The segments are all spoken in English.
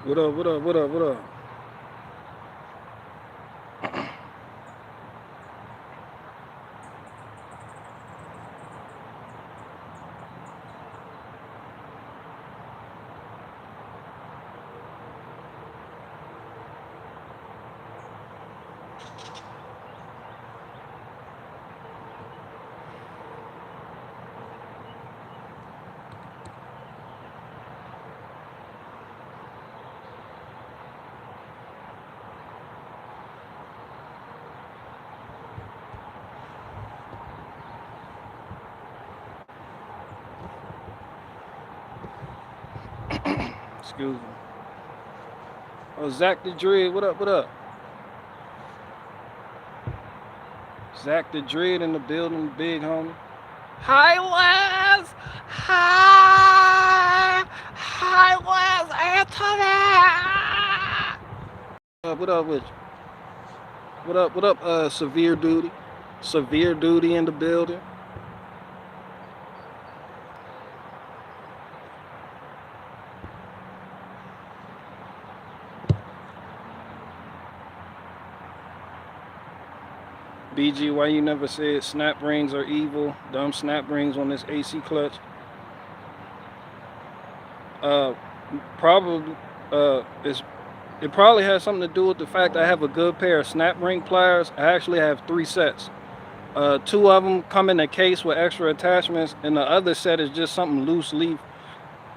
What up? What up? What up? What up? Excuse me. Oh, Zach the Dread. What up? What up? Zach the Dread in the building, big homie. Hi, Les. Hi. Hi, Les Anthony. What up with you? What up? What up? Severe duty. Severe duty in the building. BG, why you never said snap rings are evil? Dumb snap rings on this AC clutch. Uh, probably. It's It probably has something to do with the fact I have a good pair of snap ring pliers. I actually have 3 sets. Two of them come in a case with extra attachments, and the other set is just something loose leaf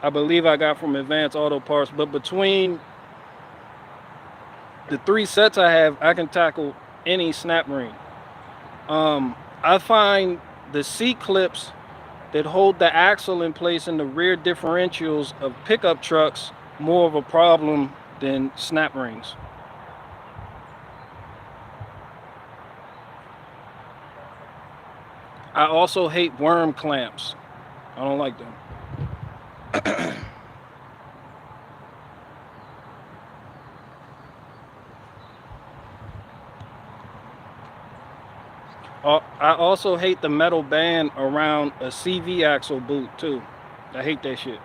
I believe I got from Advanced Auto Parts. But between the 3 sets I have, I can tackle any snap ring. I find the C-clips that hold the axle in place in the rear differentials of pickup trucks more of a problem than snap rings. I also hate worm clamps. I don't like them. I also hate the metal band around a CV axle boot too. I hate that shit.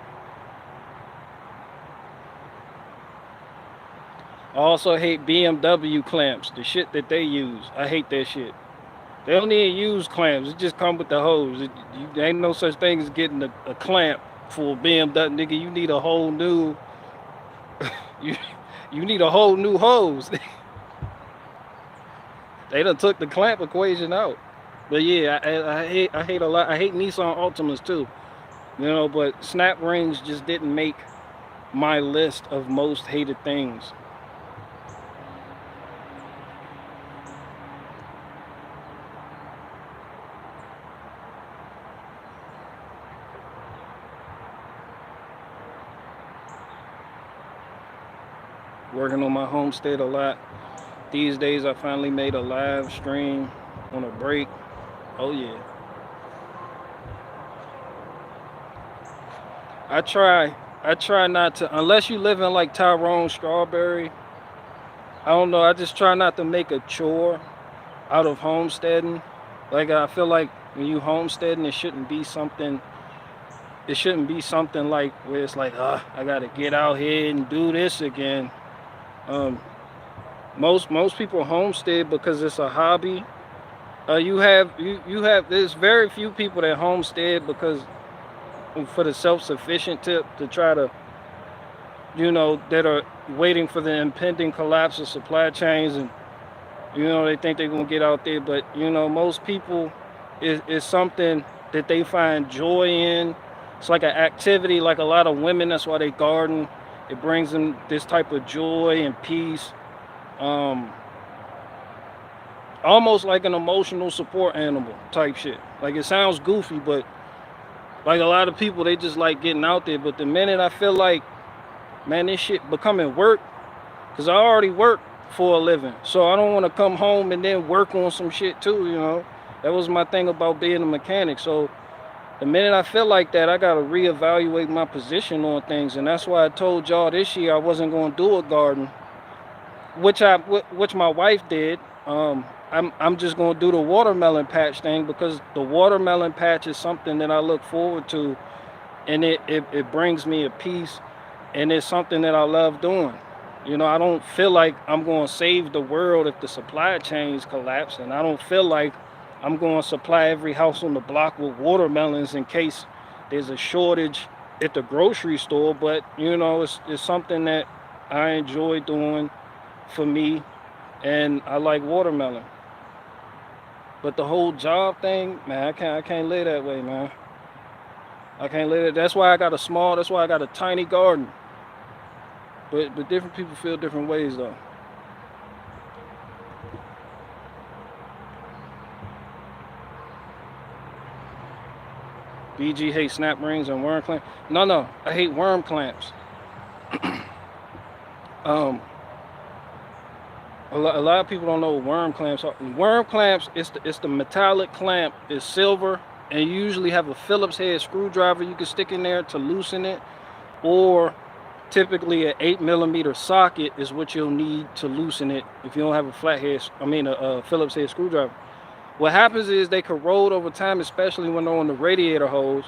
I also hate BMW clamps, the shit that they use. I hate that shit. They don't need used clamps. It just come with the hose. There ain't no such thing as getting a clamp for a BMW, nigga. You need a whole new. you you need a whole new hose. They done took the clamp equation out. But yeah, I hate a lot. I hate Nissan Altimas too. You know, but snap rings just didn't make my list of most hated things. Working on my homestead a lot. These days I finally made a live stream on a break. Oh yeah. I try not to, unless you live in like Tyrone Strawberry. I don't know, I just try not to make a chore out of homesteading. Like I feel like when you homesteading, it shouldn't be something like where it's like, I gotta get out here and do this again. Um, most people homestead because it's a hobby. There's very few people that homestead because for the self-sufficient tip to try to, that are waiting for the impending collapse of supply chains, and they think they're gonna get out there. But most people is something that they find joy in. It's like an activity, like a lot of women. That's why they garden. It brings them this type of joy and peace. Almost like an emotional support animal type shit. Like it sounds goofy, but like a lot of people, they just like getting out there. But the minute I feel like, man, this shit becoming work, because I already work for a living. So I don't want to come home and then work on some shit too, That was my thing about being a mechanic. So the minute I feel like that, I got to reevaluate my position on things. And that's why I told y'all this year I wasn't going to do a garden, which my wife did. I'm just going to do the watermelon patch thing because the watermelon patch is something that I look forward to, and it brings me a peace. and it's something that I love doing. You know, I don't feel like I'm going to save the world if the supply chains collapse, and I don't feel like I'm going to supply every house on the block with watermelons in case there's a shortage at the grocery store. But you know, it's something that I enjoy doing for me, and I like watermelon. But the whole job thing, man, I can't live that way, man. I can't live it. That's why I got a small. That's why I got a tiny garden. But different people feel different ways though. BG hates snap rings and worm clamps. No, I hate worm clamps. Um, a lot of people don't know what worm clamps are. Worm clamps, it's the metallic clamp. It's silver, and you usually have a Phillips head screwdriver you can stick in there to loosen it, or typically an 8mm socket is what you'll need to loosen it if you don't have a flathead. A Phillips head screwdriver. What happens is they corrode over time, especially when they're on the radiator hose,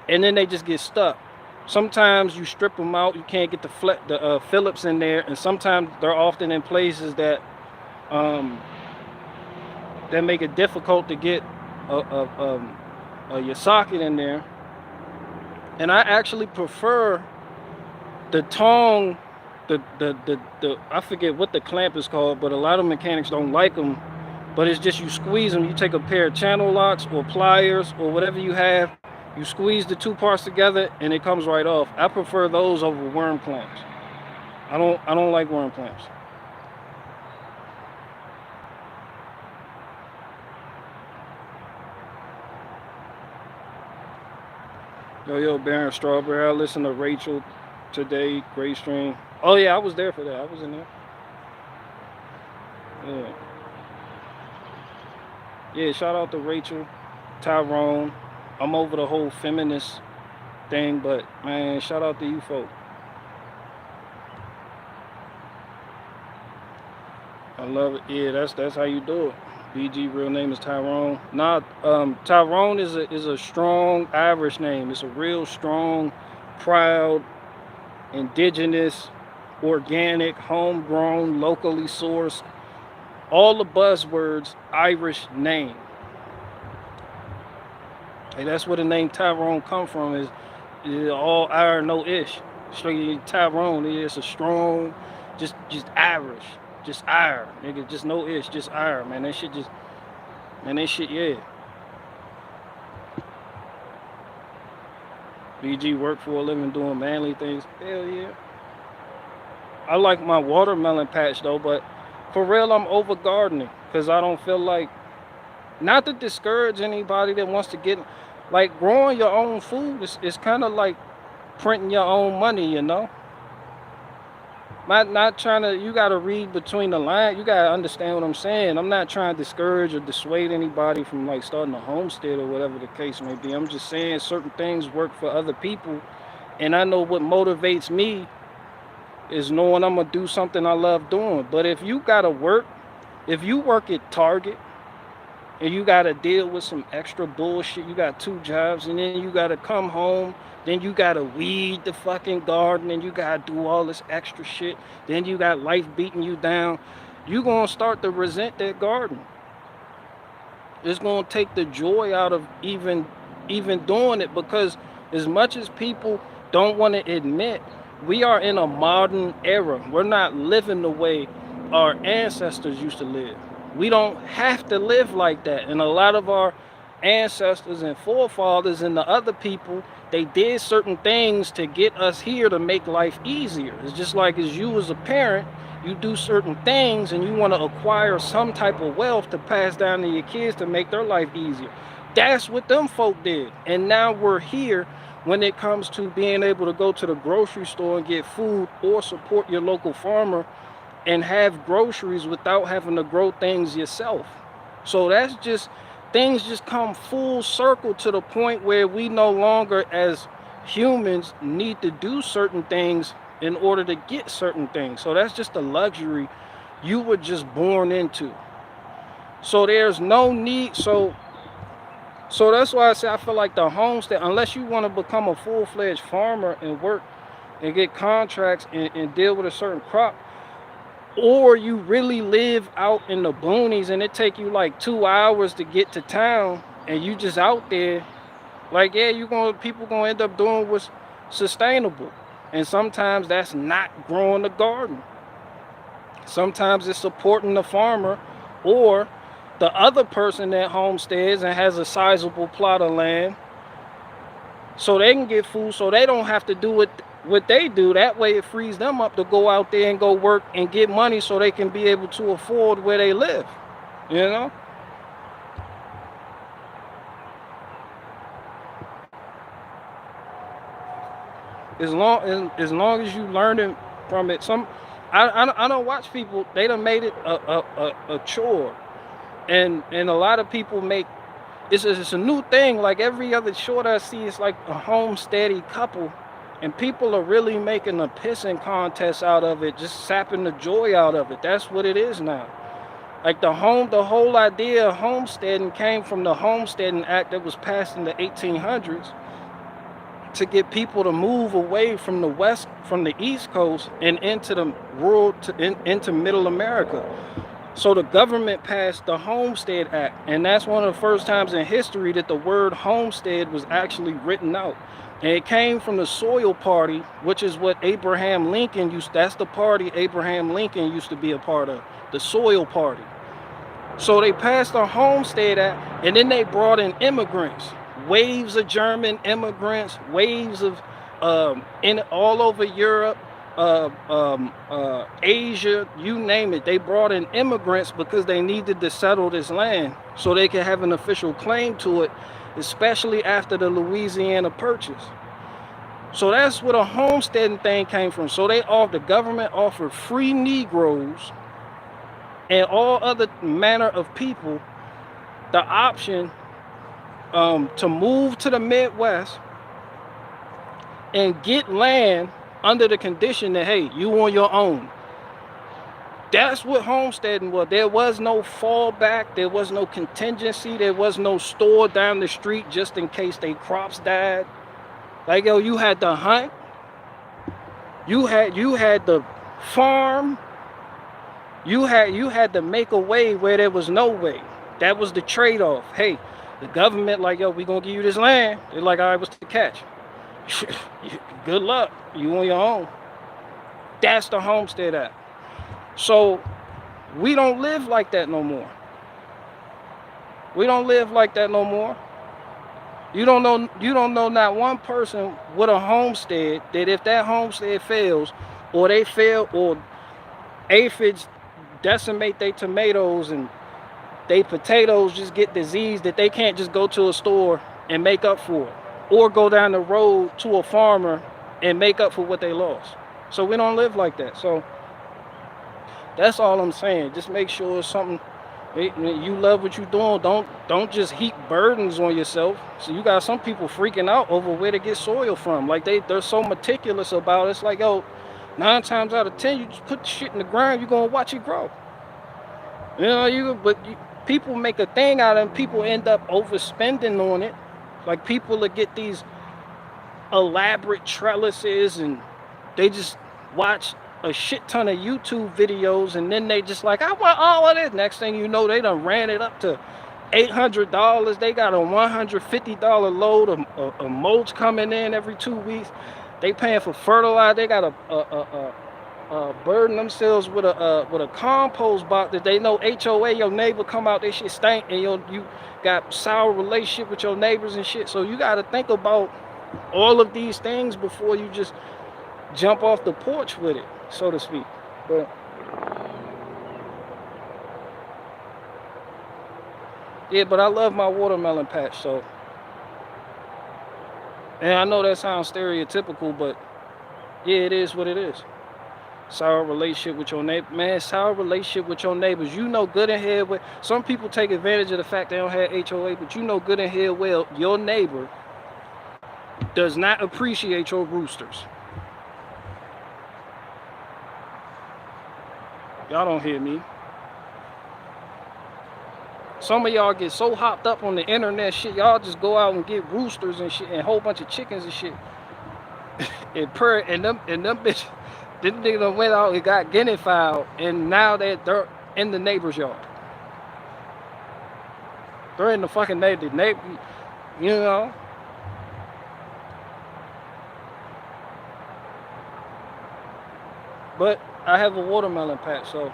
and then they just get stuck. Sometimes you strip them out, you can't get the Phillips in there, and sometimes they're often in places um, that make it difficult to get your socket in there. And I actually prefer the tong, the I forget what the clamp is called, but a lot of mechanics don't like them. But it's just you squeeze them. You take a pair of channel locks or pliers or whatever you have. You squeeze the two parts together and it comes right off. I prefer those over worm clamps. I don't like worm clamps. Yo, Baron Strawberry. I listened to Rachel today. Great stream. Oh yeah, I was there for that. I was in there. Yeah. Yeah, shout out to Rachel, Tyrone. I'm over the whole feminist thing, but man, shout out to you folk. I love it. Yeah, that's how you do it. BG real name is Tyrone. Nah, Tyrone is a strong Irish name. It's a real strong, proud, indigenous, organic, homegrown, locally sourced, all the buzzwords Irish name. And that's where the name Tyrone come from, is all iron, no ish. Straight Tyrone, it's a strong, just Irish. Just iron, nigga, just no ish, just iron, man. That shit, yeah. BG work for a living doing manly things. Hell yeah. I like my watermelon patch though, but for real, I'm over gardening because I don't feel like, not to discourage anybody that wants to get, like growing your own food is kind of like printing your own money, you know? Not trying to, you got to read between the lines. You got to understand what I'm saying. I'm not trying to discourage or dissuade anybody from like starting a homestead or whatever the case may be. I'm just saying certain things work for other people. And I know what motivates me is knowing I'm going to do something I love doing. But if you got to work, if you work at Target and you got to deal with some extra bullshit, you got 2 jobs, and then you got to come home, then you got to weed the fucking garden, and you got to do all this extra shit, then you got life beating you down, you going to start to resent that garden. It's going to take the joy out of even doing it, because as much as people don't want to admit, we are in a modern era. We're not living the way our ancestors used to live. We don't have to live like that. And a lot of our ancestors and forefathers and the other people, they did certain things to get us here to make life easier. It's just like as you as a parent, you do certain things and you want to acquire some type of wealth to pass down to your kids to make their life easier. That's what them folk did. And now we're here when it comes to being able to go to the grocery store and get food or support your local farmer and have groceries without having to grow things yourself. So that's just, things just come full circle to the point where we no longer as humans need to do certain things in order to get certain things. So that's just a luxury you were just born into. So there's no need. So that's why I say I feel like the homestead, unless you want to become a full-fledged farmer and work and get contracts and deal with a certain crop, or you really live out in the boonies and it take you like 2 hours to get to town, and you just out there, like, yeah, people gonna end up doing what's sustainable. And sometimes that's not growing the garden. Sometimes it's supporting the farmer or the other person that homesteads and has a sizable plot of land so they can get food, so they don't have to do what they do. That way it frees them up to go out there and go work and get money so they can be able to afford where they live, you know? As long as you learning from it. I don't watch people, they done made it a chore. And a lot of people make it's a new thing. Like every other short I see, it's like a homesteady couple, and people are really making a pissing contest out of it, just sapping the joy out of it. That's what it is now. Like the whole idea of homesteading came from the Homesteading Act that was passed in the 1800s to get people to move away from the East Coast and into the into Middle America. So the government passed the Homestead Act, and that's one of the first times in history that the word homestead was actually written out. And it came from the Soil Party, which is what Abraham Lincoln that's the party Abraham Lincoln used to be a part of, the Soil Party. So they passed the Homestead Act, and then they brought in immigrants, waves of German immigrants, waves of in all over Europe, Asia, you name it. They brought in immigrants because they needed to settle this land so they could have an official claim to it, especially after the Louisiana Purchase. So that's where the homesteading thing came from. So the government offered free Negroes and all other manner of people the option to move to the Midwest and get land under the condition that, hey, you on your own. That's what homesteading was. There was no fallback. There was no contingency. There was no store down the street just in case their crops died. Like, yo, you had to hunt. You had to farm. You had to make a way where there was no way. That was the trade-off. Hey, the government like, yo, we gonna give you this land. They're like, all right, what's the catch? Good luck. You on your own. That's the Homestead Act. So we don't live like that no more. We don't live like that no more. You don't know not one person with a homestead that if that homestead fails, or they fail, or aphids decimate their tomatoes and they potatoes just get diseased, that they can't just go to a store and make up for it, or go down the road to a farmer and make up for what they lost. So we don't live like that. So that's all I'm saying. Just make sure it's something you love what you're doing. Don't just heap burdens on yourself. So you got some people freaking out over where to get soil from. Like they're so meticulous about it. It's like, yo, 9 times out of 10, you just put the shit in the ground, you're gonna watch it grow. You know, people make a thing out of it, and people end up overspending on it. Like people that get these elaborate trellises and they just watch a shit ton of YouTube videos, and then they just like, I want all of this. Next thing you know, they done ran it up to $800. They got a $150 load of mulch coming in every 2 weeks. They paying for fertilizer. They got a burden themselves with a compost box that they know HOA, your neighbor come out, they shit stink, and you got sour relationship with your neighbors and shit. So you got to think about all of these things before you just jump off the porch with it, so to speak. But yeah, but I love my watermelon patch. So, and I know that sounds stereotypical, but yeah, it is what it is. Sour relationship with your neighbor, man. Sour relationship with your neighbors. You know good and hell well. Some people take advantage of the fact they don't have HOA, but you know good and hell well your neighbor does not appreciate your roosters. Y'all don't hear me. Some of y'all get so hopped up on the internet shit, y'all just go out and get roosters and shit and a whole bunch of chickens and shit. And them bitch, them nigga done went out and got guinea fowl, and now they're in the neighbor's yard. They're in the fucking neighbor, you know. But I have a watermelon patch, so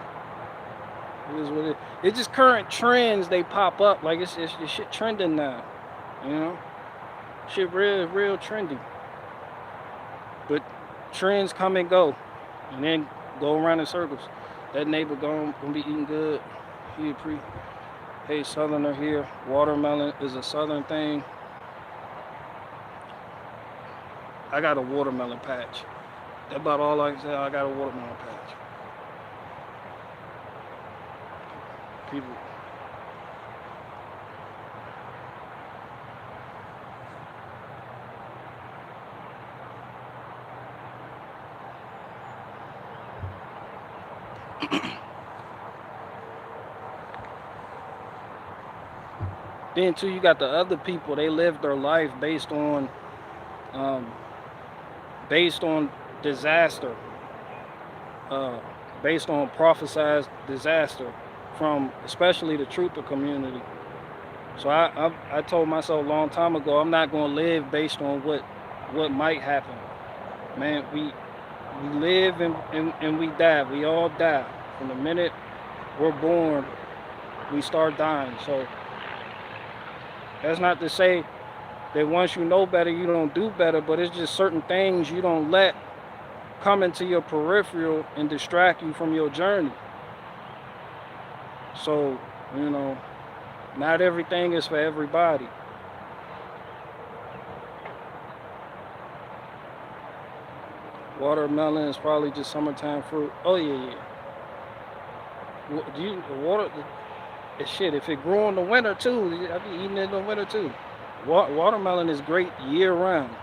it is what it is. It's just current trends they pop up. Like it's shit trending now, you know. Shit real trendy. But trends come and go, and then go around in circles. That neighbor gonna be eating good. Hey, Southerner here. Watermelon is a Southern thing. I got a watermelon patch. That's about all I can say. I got a watermelon patch. People. Then too, you got the other people. They live their life um, based on disaster, based on prophesized disaster from especially the truther community. So I told myself a long time ago, I'm not gonna live based on what might happen. Man, we live and we die. We all die. From the minute we're born, we start dying. So that's not to say that once you know better, you don't do better, but it's just certain things you don't let come into your peripheral and distract you from your journey. So, you know, not everything is for everybody. Watermelon is probably just summertime fruit. Oh yeah. Do you water? Shit, if it grew in the winter too, I'd be eating it in the winter too. Watermelon is great year round.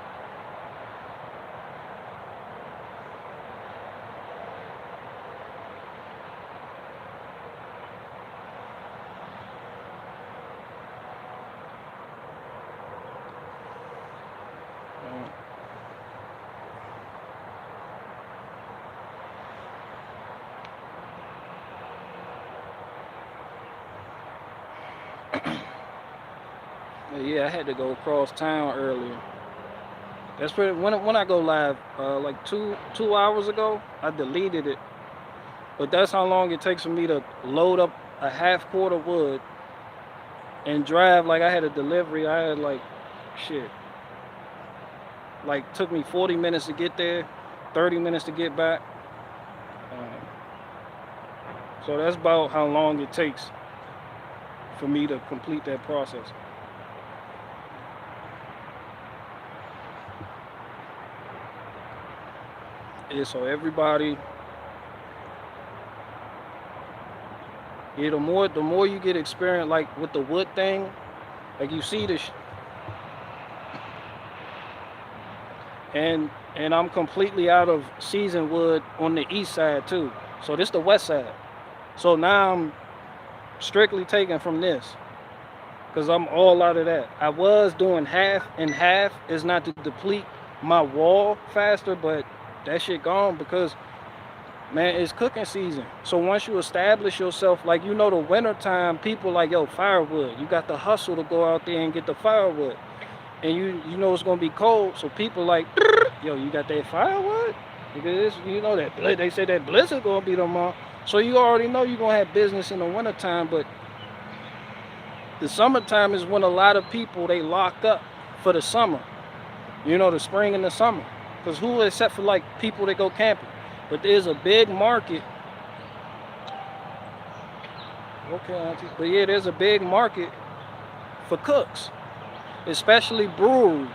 Yeah, I had to go across town earlier. That's pretty. When I go live, like two hours ago, I deleted it. But that's how long it takes for me to load up a half quart of wood and drive. Like I had a delivery. I had like shit. Like took me 40 minutes to get there, 30 minutes to get back. So that's about how long it takes for me to complete that process. Yeah, so everybody, yeah, the more you get experience, like with the wood thing, like you see this, and I'm completely out of seasoned wood on the east side too. So this the west side. So now I'm strictly taking from this, because I'm all out of that. I was doing half and half, is not to deplete my wall faster, but that shit gone because, man, it's cooking season. So once you establish yourself, like, you know, the winter time, people like, yo, firewood. You got the hustle to go out there and get the firewood. And you know it's gonna be cold, so people like, yo, you got that firewood? Because you know that they say that blizzard gonna be tomorrow. So you already know you're gonna have business in the wintertime, but the summertime is when a lot of people, they lock up for the summer. You know, the spring and the summer. Because who except for like people that go camping. But there's a big market. Okay, auntie. But yeah, there's a big market for cooks, especially breweries.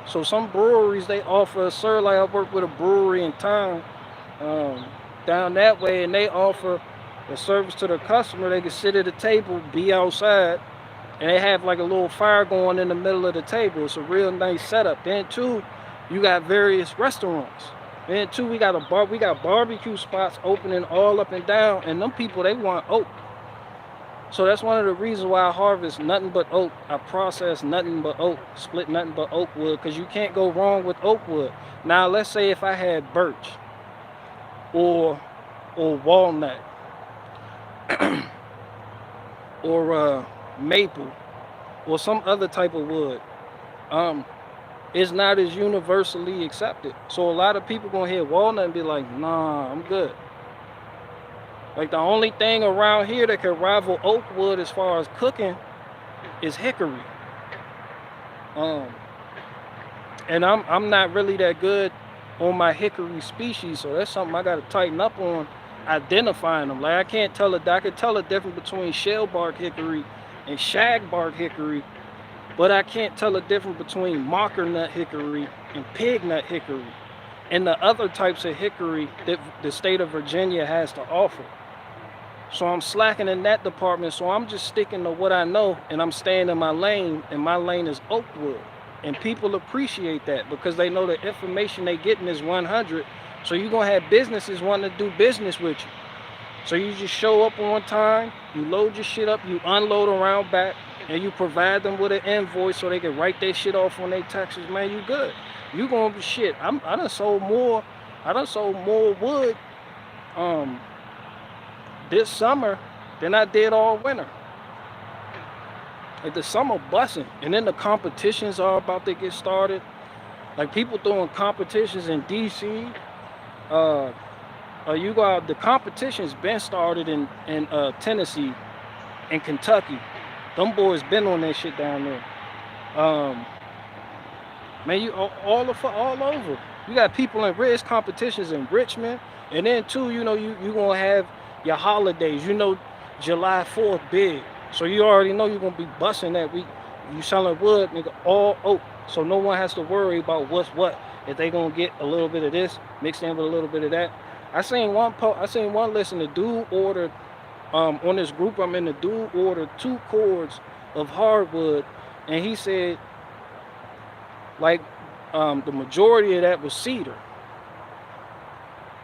So some breweries, they offer a service. Like I work with a brewery in town down that way, and they offer a service to their customer. They can sit at a table, be outside, and they have like a little fire going in the middle of the table. It's a real nice setup. Then too, you got various restaurants. Then too, we got barbecue spots opening all up and down, and them people, they want oak. So that's one of the reasons why I harvest nothing but oak. I process nothing but oak, split nothing but oak wood, because you can't go wrong with oak wood. Now, let's say if I had birch or walnut or maple or some other type of wood, um, it's not as universally accepted. So a lot of people gonna hear walnut and be like, nah, I'm good. Like the only thing around here that can rival oak wood as far as cooking is hickory. Um, and I'm not really that good on my hickory species, so that's something I gotta tighten up on identifying them. Like I can't tell I can tell the difference between shell bark hickory and shag bark hickory, but I can't tell the difference between mocker nut hickory and pig nut hickory and the other types of hickory that the state of Virginia has to offer. So I'm slacking in that department, so I'm just sticking to what I know, and I'm staying in my lane, and my lane is oak wood. And people appreciate that because they know the information they getting is 100. So you're gonna have businesses wanting to do business with you. So you just show up on time, you load your shit up, you unload around back, and you provide them with an invoice so they can write their shit off on their taxes. Man, you good. You gonna be shit. I done sold more wood this summer than I did all winter. Like the summer busting, and then the competitions are about to get started. Like people throwing competitions in DC. You got the competition's been started in Tennessee and Kentucky. Them boys been on that shit down there. Um, Man, you all over. You got people in race competitions in Richmond, and then too, you know, you gonna have your holidays. You know, July 4th big, so you already know you're gonna be busting that week. You selling wood, nigga, all oak, so no one has to worry about what's what. If they gonna get a little bit of this mixed in with a little bit of that. I seen one listen. The dude ordered on this group I'm in. The dude ordered 2 cords of hardwood, and he said, like, the majority of that was cedar.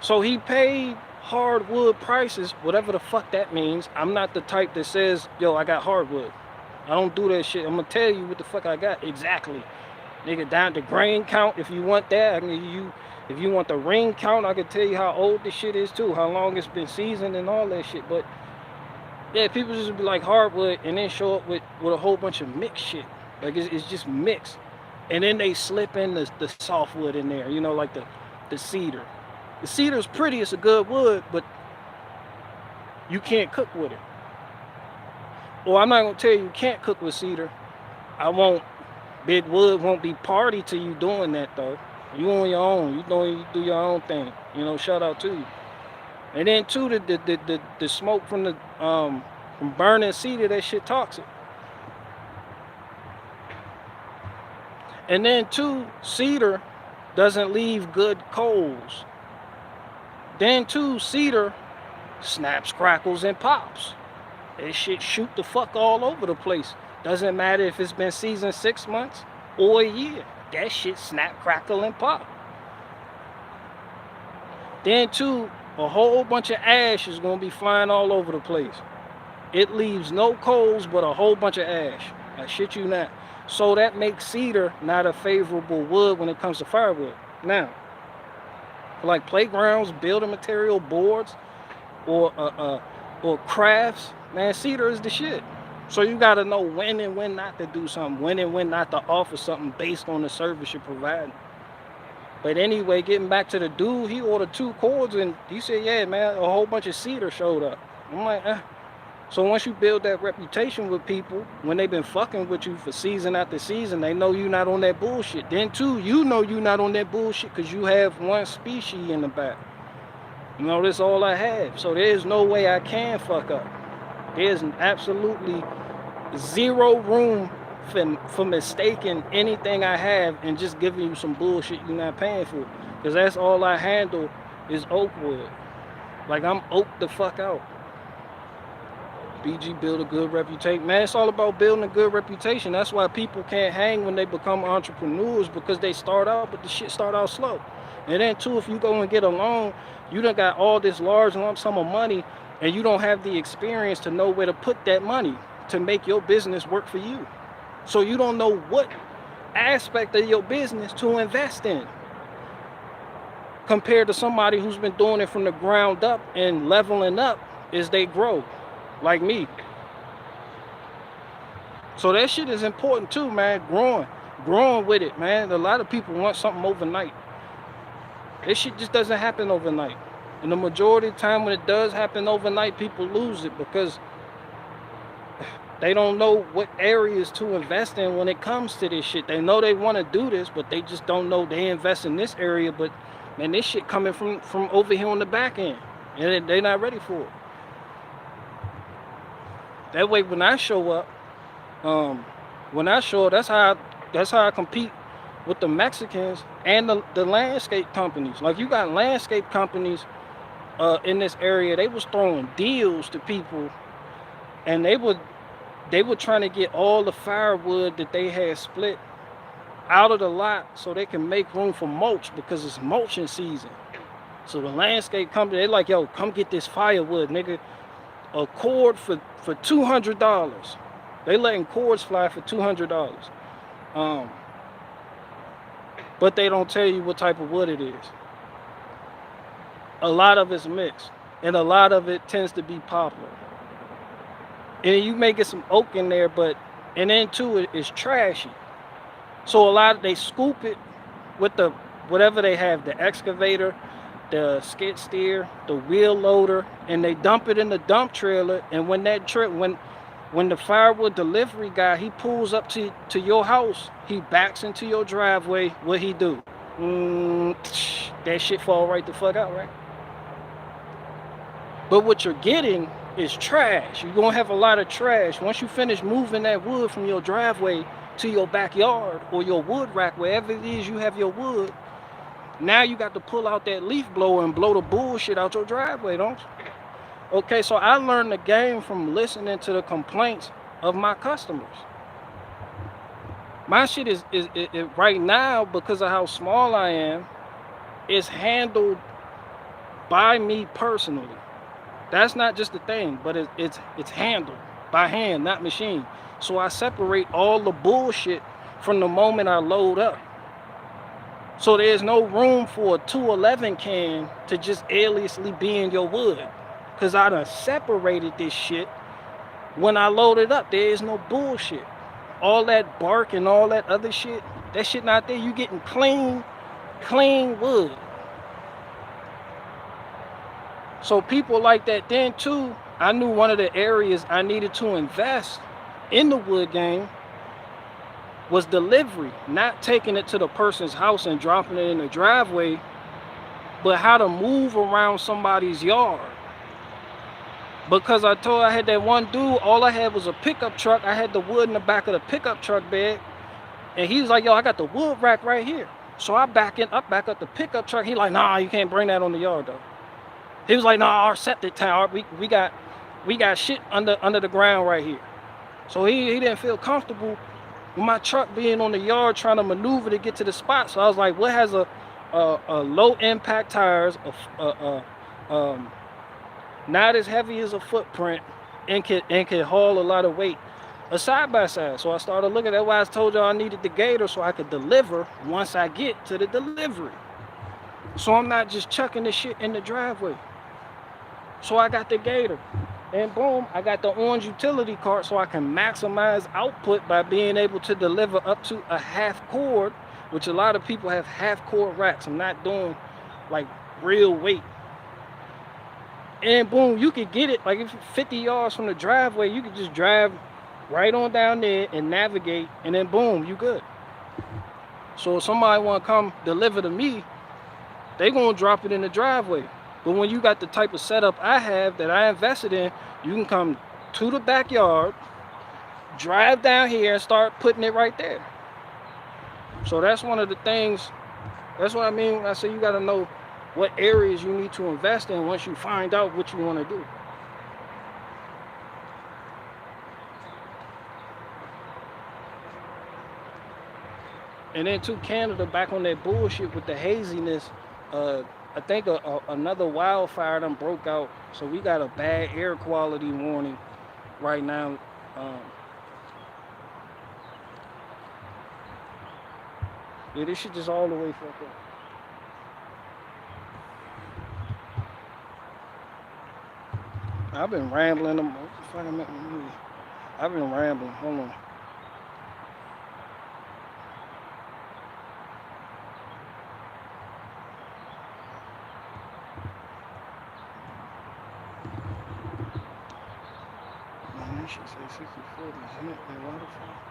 So he paid hardwood prices, whatever the fuck that means. I'm not the type that says, yo, I got hardwood. I don't do that shit. I'm gonna tell you what the fuck I got exactly. Nigga, down to grain count if you want that. I mean, if you want the ring count, I can tell you how old this shit is too, how long it's been seasoned and all that shit. But yeah, people just be like hardwood and then show up with a whole bunch of mixed shit. Like it's just mixed. And then they slip in the softwood in there, you know, like the cedar. The cedar's pretty, it's a good wood, but you can't cook with it. Well, I'm not gonna tell you can't cook with cedar. Big wood won't be party to you doing that though. You on your own, you do your own thing. You know, shout out to you. And then too, the smoke from from burning cedar, that shit toxic. And then too, cedar doesn't leave good coals. Then too, cedar snaps, crackles, and pops. That shit shoot the fuck all over the place. Doesn't matter if it's been seasoned 6 months or a year. That shit snap, crackle, and pop. Then too, a whole bunch of ash is gonna be flying all over the place. It leaves no coals but a whole bunch of ash. I shit you not. So that makes cedar not a favorable wood when it comes to firewood. Now, like playgrounds, building material, boards, or crafts, man, cedar is the shit. So you gotta know when and when not to do something, when and when not to offer something based on the service you're providing. But anyway, getting back to the dude, he ordered 2 cords and he said, yeah, man, a whole bunch of cedar showed up. I'm like, eh. So once you build that reputation with people, when they've been fucking with you for season after season, they know you're not on that bullshit. Then too, you know you're not on that bullshit because you have one species in the back. You know, that's all I have. So there's no way I can fuck up. There's absolutely zero room for mistaking anything I have and just giving you some bullshit you're not paying for. Because that's all I handle is oak wood. Like I'm oak the fuck out. BG build a good reputation. Man, it's all about building a good reputation. That's why people can't hang when they become entrepreneurs, because they start out, but the shit start out slow. And then too, if you go and get a loan, you done got all this large lump sum of money and you don't have the experience to know where to put that money to make your business work for you. So you don't know what aspect of your business to invest in compared to somebody who's been doing it from the ground up and leveling up as they grow, like me. So that shit is important too, man. Growing with it, man. A lot of people want something overnight. This shit just doesn't happen overnight. And the majority of the time when it does happen overnight, people lose it because they don't know what areas to invest in when it comes to this shit. They know they want to do this, but they just don't know they invest in this area. But man, this shit coming from over here on the back end, and they're not ready for it. That way, when I show up, that's how I compete with the Mexicans and the landscape companies. Like, you got landscape companies in this area. They was throwing deals to people, and they were trying to get all the firewood that they had split out of the lot so they can make room for mulch, because it's mulching season. So the landscape company, they like, yo, come get this firewood, nigga. A cord for $200. They letting cords fly for $200. But they don't tell you what type of wood it is. A lot of it's mixed, and a lot of it tends to be poplar. And you may get some oak in there, and then too, it's trashy. So they scoop it with whatever they have, the excavator, the skid steer, the wheel loader, and they dump it in the dump trailer. And when the firewood delivery guy, he pulls up to your house, he backs into your driveway, what he do? That shit fall right the fuck out, right? But what you're getting is trash. You're gonna have a lot of trash. Once you finish moving that wood from your driveway to your backyard or your wood rack, wherever it is you have your wood, now you got to pull out that leaf blower and blow the bullshit out your driveway, don't you? Okay, so I learned the game from listening to the complaints of my customers. My shit is right now, because of how small I am, is handled by me personally. That's not just the thing, but it's handled by hand, not machine. So I separate all the bullshit from the moment I load up. So there's no room for a 211 can to just aimlessly be in your wood, because I done separated this shit. When I load it up, there is no bullshit. All that bark and all that other shit, that shit not there. You getting clean wood. So people like that. Then too, I knew one of the areas I needed to invest in the wood game was delivery, not taking it to the person's house and dropping it in the driveway, but how to move around somebody's yard. Because I had that one dude, all I had was a pickup truck. I had the wood in the back of the pickup truck bed, and he was like, yo, I got the wood rack right here. So I back up the pickup truck. He like, nah, you can't bring that on the yard though. He was like, nah, our septic tank, we got shit under the ground right here. So he didn't feel comfortable with my truck being on the yard trying to maneuver to get to the spot. So I was like, what has a low impact tires, not as heavy as a footprint, and can haul a lot of weight, a side by side. So I started looking. That's why I told y'all I needed the gator so I could deliver once I get to the delivery. So I'm not just chucking the shit in the driveway. So I got the gator, and boom, I got the orange utility cart so I can maximize output by being able to deliver up to a half cord, which a lot of people have half cord racks. I'm not doing like real weight. And boom, you could get it like if 50 yards from the driveway, you could just drive right on down there and navigate, and then boom, you good. So if somebody want to come deliver to me, they gonna drop it in the driveway. But when you got the type of setup I have that I invested in, you can come to the backyard, drive down here, and start putting it right there. So that's one of the things. That's what I mean when I say you got to know what areas you need to invest in once you find out what you want to do. And then to Canada, back on that bullshit with the haziness, I think another wildfire done broke out, so we got a bad air quality warning right now. Um, yeah, this shit just all the way fucked up. I've been rambling. What the fuck am I've been rambling. Hold on. Man, that shit say 64 is hit. Man, why the fuck?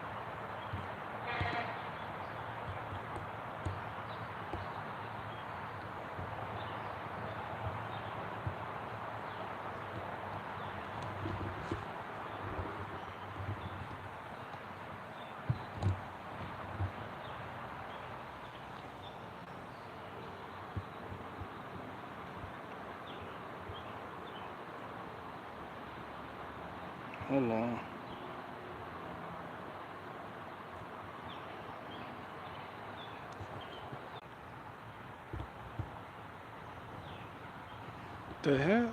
Hold on. The hell?